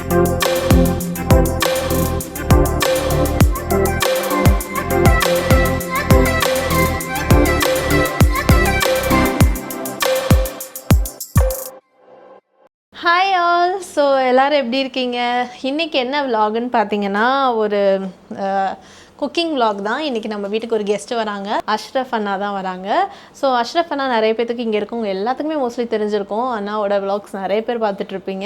Hi all. So எல்லோரும் எப்படி இருக்கீங்க? இன்றைக்கி என்ன விலாகுன்னு பார்த்தீங்கன்னா ஒரு குக்கிங் விலாக் தான். இன்றைக்கி நம்ம வீட்டுக்கு ஒரு கெஸ்ட்டு வராங்க. அஷ்ரஃப் அண்ணா தான் வராங்க. ஸோ அஷ்ரஃப் அண்ணா நிறைய பேத்துக்கு இங்கே இருக்கவங்க எல்லாத்துக்குமே மோஸ்ட்லி தெரிஞ்சிருக்கும். அண்ணாவோட விலாக்ஸ் நிறைய பேர் பார்த்துட்ருப்பீங்க.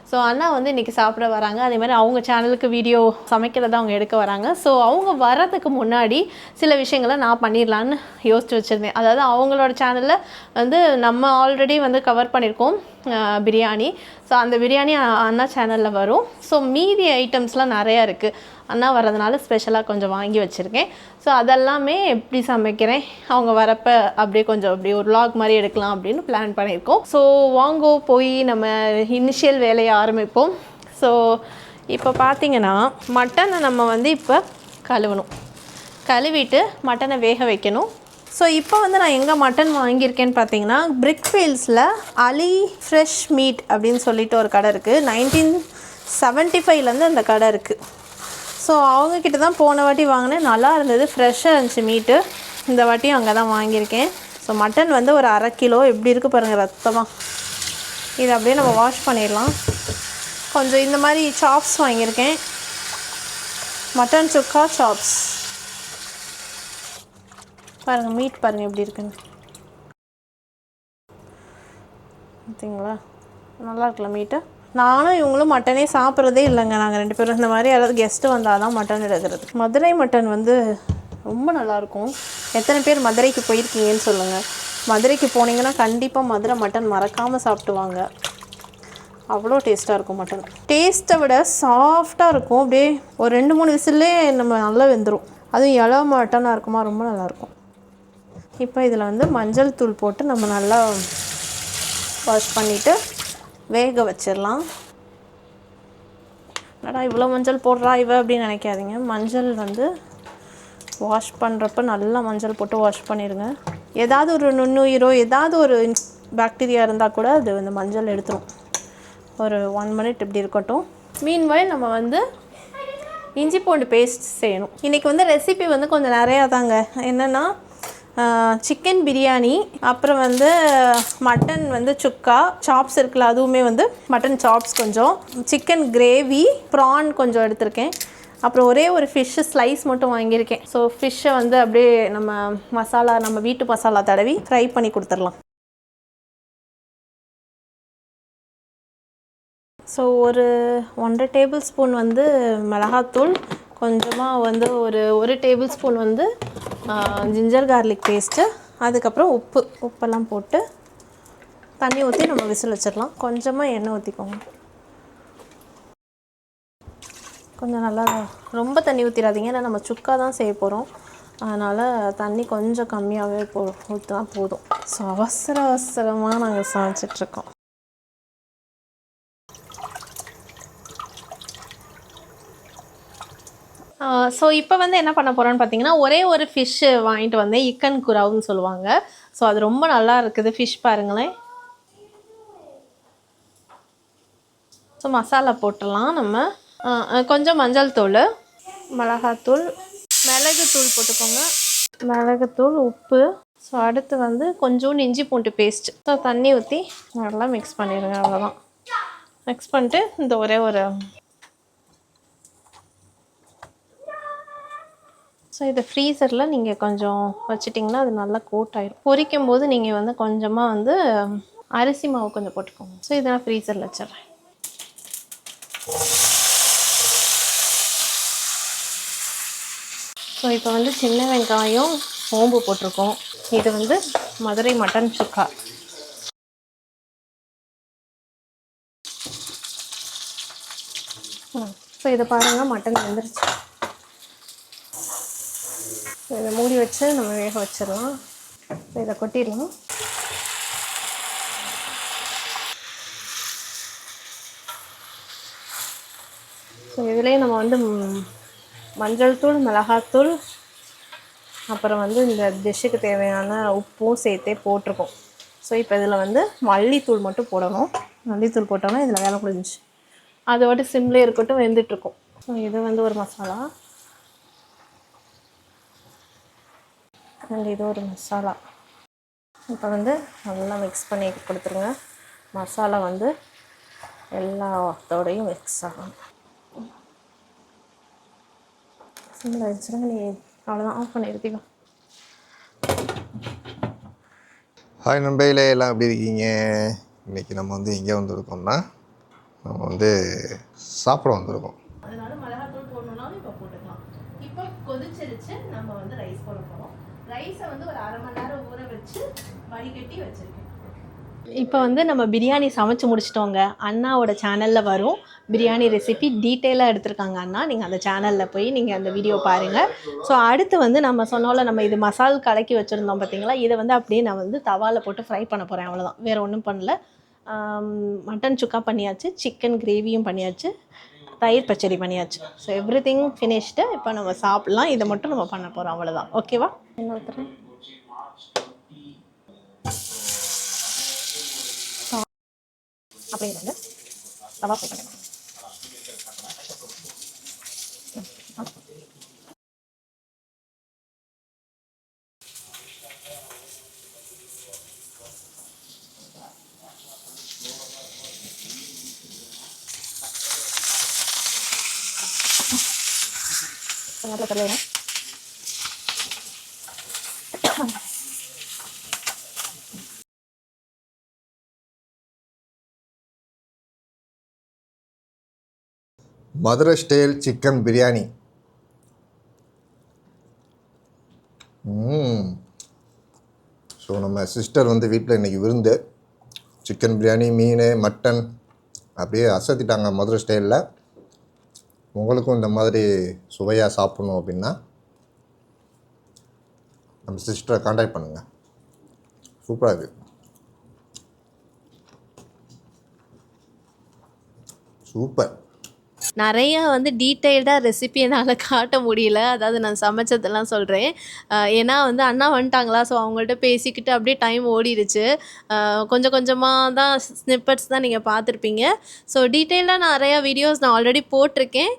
ஸோ அண்ணா வந்து இன்றைக்கி சாப்பிட வராங்க. அதே மாதிரி அவங்க சேனலுக்கு வீடியோ சமைக்கிறத அவங்க எடுக்க வராங்க. ஸோ அவங்க வர்றதுக்கு முன்னாடி சில விஷயங்களை நான் பண்ணிடலான்னு யோசிச்சு வச்சுருந்தேன். அதாவது அவங்களோட சேனலில் வந்து நம்ம ஆல்ரெடி வந்து கவர் பண்ணியிருக்கோம் பிரியாணி. ஸோ அந்த பிரியாணி அண்ணா சேனலில் வரும். ஸோ மீதி ஐட்டம்ஸ்லாம் நிறையா இருக்குது. அண்ணா வர்றதுனால ஸ்பெஷலாக கொஞ்சம் வாங்கி வச்சுருக்கேன். ஸோ அதெல்லாமே எப்படி சமைக்கிறேன் அவங்க வரப்போ அப்படியே கொஞ்சம் அப்படி ஒரு vlog மாதிரி எடுக்கலாம் அப்படின்னு பிளான் பண்ணியிருக்கோம். ஸோ வாங்கோ போய் நம்ம இனிஷியல் வேலையை ஆரம்பிப்போம். ஸோ இப்போ பார்த்திங்கன்னா மட்டனை நம்ம வந்து இப்போ கழுவிட்டு மட்டனை வேக வைக்கணும். ஸோ இப்போ வந்து நான் எங்கே மட்டன் வாங்கியிருக்கேன்னு பார்த்தீங்கன்னா பிரிக்ஃபீல்ட்ஸில் அலி ஃப்ரெஷ் மீட் அப்படின்னு சொல்லிட்டு ஒரு கடை இருக்குது. 1975 அந்த கடை இருக்குது. ஸோ அவங்கக்கிட்ட தான் போன வாட்டி வாங்கினேன். நல்லா இருந்தது, ஃப்ரெஷ்ஷாக இருந்துச்சு மீட்டு. இந்த வாட்டியும் அங்கே தான் வாங்கியிருக்கேன். ஸோ மட்டன் வந்து ஒரு 1/2 கிலோ எப்படி இருக்குது பாருங்கள், ரத்தமாக. இதை அப்படியே நம்ம வாஷ் பண்ணிடலாம். கொஞ்சம் இந்த மாதிரி சாப்ஸ் வாங்கியிருக்கேன், மட்டன் சுக்கா சாப்ஸ். பாருங்கள் மீட் பாருங்கள் எப்படி இருக்குன்னு, பார்த்தீங்களா? நல்லா இருக்குல்ல மீட்டு. நானும் இவங்களும் மட்டனே சாப்பிட்றதே இல்லைங்க. நாங்கள் 2 பேரும் இந்த மாதிரி யாராவது கெஸ்ட்டு வந்தால் தான் மட்டன் எடுக்கிறது. மதுரை மட்டன் வந்து ரொம்ப நல்லாயிருக்கும். எத்தனை பேர் மதுரைக்கு போயிருக்கீங்கன்னு சொல்லுங்கள். மதுரைக்கு போனீங்கன்னா கண்டிப்பாக மதுரை மட்டன் மறக்காமல் சாப்பிட்டுவாங்க. அவ்வளோ டேஸ்ட்டாக இருக்கும் மட்டன். டேஸ்ட்டை விட சாஃப்டாக இருக்கும். அப்படியே ஒரு 2-3 விசில்லே நம்ம நல்லா வெந்துடும். அதுவும் இளவ மட்டனாக இருக்குமா, ரொம்ப நல்லாயிருக்கும். இப்போ இதில் வந்து மஞ்சள் தூள் போட்டு நம்ம நல்லா வாஷ் பண்ணிவிட்டு வேக வச்சிடலாம். என்னடா இவ்வளோ மஞ்சள் போடுறா இவ அப்படின்னு நினைக்காதீங்க. மஞ்சள் வந்து வாஷ் பண்ணுறப்ப நல்லா மஞ்சள் போட்டு வாஷ் பண்ணிடுங்க. ஏதாவது ஒரு நுண்ணுயிரோ ஏதாவது ஒரு பாக்டீரியா இருந்தால் கூட அது இந்த மஞ்சள் எடுத்துரும். ஒரு 1 மினிட் இப்படி இருக்கட்டும். மீன்வைல் நம்ம வந்து இஞ்சி பூண்டு பேஸ்ட் செய்யணும். இன்றைக்கி வந்து ரெசிபி வந்து கொஞ்சம் நிறையா தாங்க. என்னென்னா சிக்கன் பிரியாணி, அப்புறம் வந்து மட்டன் வந்து சுக்கா சாப்ஸ் இருக்குல்ல, அதுவுமே வந்து மட்டன் சாப்ஸ், கொஞ்சம் சிக்கன் கிரேவி, ப்ரான் கொஞ்சம் எடுத்திருக்கேன். அப்புறம் ஒரே ஒரு ஃபிஷ்ஷு ஸ்லைஸ் மட்டும் வாங்கியிருக்கேன். ஸோ ஃபிஷ்ஷை வந்து அப்படியே நம்ம மசாலா, நம்ம வீட்டு மசாலா தடவி ஃப்ரை பண்ணி கொடுத்துடலாம். ஸோ ஒரு 1.5 டேபிள் ஸ்பூன் வந்து மிளகாத்தூள், கொஞ்சமாக வந்து ஒரு டேபிள் ஸ்பூன் வந்து ஜிஞ்சர் கார்லிக் பேஸ்ட்டு, அதுக்கப்புறம் உப்பெல்லாம் போட்டு தண்ணி ஊற்றி நம்ம விசில் வச்சிடலாம். கொஞ்சமாக எண்ணெய் ஊற்றிக்கோங்க. கொஞ்சம் நல்லா, ரொம்ப தண்ணி ஊற்றிடாதீங்க, ஏன்னா நம்ம சுக்கா தான் செய்ய போகிறோம். அதனால் தண்ணி கொஞ்சம் கம்மியாகவே ஊற்றினா போதும். ஸோ அவசரமாக நாங்கள் சமைச்சிட்ருக்கோம். ஸோ இப்போ வந்து என்ன பண்ண போகிறோன்னு பார்த்தீங்கன்னா, ஒரே ஒரு ஃபிஷ்ஷு வாங்கிட்டு வந்தேன். இக்கன் குராவுன்னு சொல்லுவாங்க. ஸோ அது ரொம்ப நல்லா இருக்குது. ஃபிஷ் பாருங்களேன். ஸோ மசாலா போட்டுடலாம். நம்ம கொஞ்சம் மஞ்சள் தூள், மிளகாத்தூள், மிளகுத்தூள் போட்டுக்கோங்க, மிளகுத்தூள், உப்பு. ஸோ அடுத்து வந்து கொஞ்சோண்டு இஞ்சி பூண்டு பேஸ்ட்டு. ஸோ தண்ணி ஊற்றி நல்லா மிக்ஸ் பண்ணிடுங்க. அவ்வளோதான். மிக்ஸ் பண்ணிட்டு இந்த ஒரே ஒரு ஸோ இதை ஃப்ரீசரில் நீங்கள் கொஞ்சம் வச்சிட்டிங்கன்னா அது நல்லா கோட் ஆகிடும். பொரிக்கும் போது நீங்கள் வந்து கொஞ்சமாக வந்து அரிசி மாவு கொஞ்சம் போட்டுக்கோங்க. ஸோ இதை நான் ஃப்ரீசரில் வச்சிட்றேன். ஸோ இப்போ வந்து சின்ன வெங்காயம், சோம்பு போட்டிருக்கோம். இது வந்து மதுரை மட்டன் சுக்கா. ஸோ இதை பாருங்கள், மட்டன் வெந்துருச்சு. இதை மூடி வச்சு நம்ம வேக வச்சிடலாம். இதை கொட்டிடலாம். ஸோ இதுலேயே நம்ம வந்து மஞ்சள் தூள், மிளகாத்தூள், அப்புறம் வந்து இந்த டிஷ்ஷுக்கு தேவையான உப்பும் சேர்த்தே போட்டிருக்கோம். ஸோ இப்போ இதில் வந்து மல்லித்தூள் மட்டும் போடணும். மல்லித்தூள் போட்டோன்னா இதில் வேலை முடிஞ்சிச்சு. அதோட சிம்லேயே இருக்கட்டும், வெந்துட்டுருக்கும். ஸோ இது வந்து ஒரு மசாலா, அண்ட் இது ஒரு மசாலா. இப்போ வந்து நல்லா மிக்ஸ் பண்ணி கொடுத்துருங்க. மசாலா வந்து எல்லாத்தோடையும் மிக்ஸ் ஆகும். சிம்மில் வச்சுருங்க. நீ அவ்வளோதான், ஆஃப் பண்ணி எடுத்துக்கோ. ஹாய் நண்பர்களே, எல்லாம் எப்படி இருக்கீங்க? இன்றைக்கி நம்ம வந்து எங்கே வந்திருக்கோம்னா, நம்ம வந்து சாப்பிட வந்திருக்கோம். அதனால மிளகாத்தூள் போடணும்னாலும் இப்போ போட்டுக்கலாம். இப்போ கொதிச்சிருச்சு, நம்ம வந்து ரைஸ் போட போகிறோம். ரைஸை வந்து ஒரு 1/2 மணி நேரம் ஊற வச்சு வடிகட்டி வச்சுருக்கேன். இப்போ வந்து நம்ம பிரியாணி சமைச்சு முடிச்சிட்டோங்க. அண்ணாவோட சேனலில் வரும் பிரியாணி ரெசிபி டீட்டெயிலாக எடுத்திருக்காங்க அண்ணா. நீங்கள் அந்த சேனலில் போய் நீங்கள் அந்த வீடியோ பாருங்கள். ஸோ அடுத்து வந்து நம்ம சொன்னோம்ல, நம்ம இது மசால் கலக்கி வச்சுருந்தோம் பார்த்தீங்களா, இதை வந்து அப்படியே நான் வந்து தவாவில் போட்டு ஃப்ரை பண்ண போகிறேன். அவ்வளோதான், வேறு ஒன்றும் பண்ணல. மட்டன் சுக்கா பண்ணியாச்சு, சிக்கன் கிரேவியும் பண்ணியாச்சு, தயிர் பச்சடி பண்ணியாச்சு. So everything finished. இப்போ நம்ம சாப்பிட்லாம். இதை மட்டும் நம்ம பண்ண போகிறோம், அவ்வளோதான். ஓகேவா? இன்னொருத்தர் அப்படிங்கிறது தவா ஃப்ரை பண்ணிடலாம். Madurai style chicken biryani. So நம்ம சிஸ்டர் வந்து வீட்டில் இன்றைக்கி விருந்து. சிக்கன் பிரியாணி, மீன், மட்டன் அப்படியே அசத்திட்டாங்க மதுரை ஸ்டைலில். உங்களுக்கும் இந்த மாதிரி சுவையாக சாப்பிட்ணும் அப்படின்னா நம்ம சிஸ்டரை காண்டாக்ட் பண்ணுங்கள். சூப்பராக இருக்குது, சூப்பர். நிறையா வந்து டீட்டெயில்டாக ரெசிபி என்னால் காட்ட முடியல. அதாவது நான் சமைச்சதெல்லாம் சொல்கிறேன். ஏன்னா வந்து அண்ணா வந்துட்டாங்களா, ஸோ அவங்கள்ட்ட பேசிக்கிட்டு அப்படியே டைம் ஓடிடுச்சு. கொஞ்சம் கொஞ்சமாக தான் ஸ்னிப்பட்ஸ் தான் நீங்கள் பார்த்துருப்பீங்க. ஸோ டீட்டெயிலாக நிறையா வீடியோஸ் நான் ஆல்ரெடி போட்டிருக்கேன்.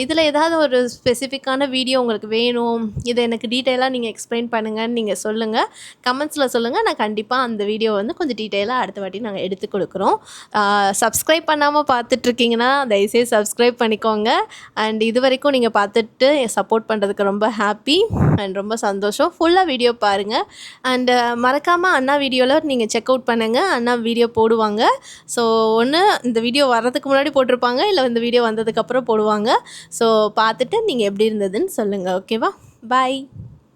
இதில் ஏதாவது ஒரு ஸ்பெசிஃபிக்கான வீடியோ உங்களுக்கு வேணும், இதை எனக்கு டீட்டெயிலாக நீங்கள் எக்ஸ்பிளைன் பண்ணுங்கன்னு நீங்கள் சொல்லுங்கள், கமெண்ட்ஸில் சொல்லுங்கள். நான் கண்டிப்பாக அந்த வீடியோ வந்து கொஞ்சம் டீட்டெயிலாக அடுத்த வாட்டி நாங்கள் எடுத்து கொடுக்குறோம். சப்ஸ்கிரைப் பண்ணாமல் பார்த்துட்ருக்கீங்கன்னா தயவுசெய்து சப்ஸ்கிரைப் பண்ணிக்கோங்க. அண்ட் இது வரைக்கும் நீங்கள் பார்த்துட்டு சப்போர்ட் பண்ணுறதுக்கு ரொம்ப ஹாப்பி அண்ட் ரொம்ப சந்தோஷம். ஃபுல்லாக வீடியோ பாருங்கள். அண்டு மறக்காமல் அண்ணா வீடியோவில் நீங்கள் செக் அவுட் பண்ணுங்கள். அண்ணா வீடியோ போடுவாங்க. ஸோ ஒன்று இந்த வீடியோ வர்றதுக்கு முன்னாடி போட்டிருப்பாங்க, இல்லை இந்த வீடியோ வந்ததுக்கப்புறம் போடுவாங்க. ஸோ பார்த்துட்டு நீங்கள் எப்படி இருந்ததுன்னு சொல்லுங்கள். ஓகேவா? பாய்.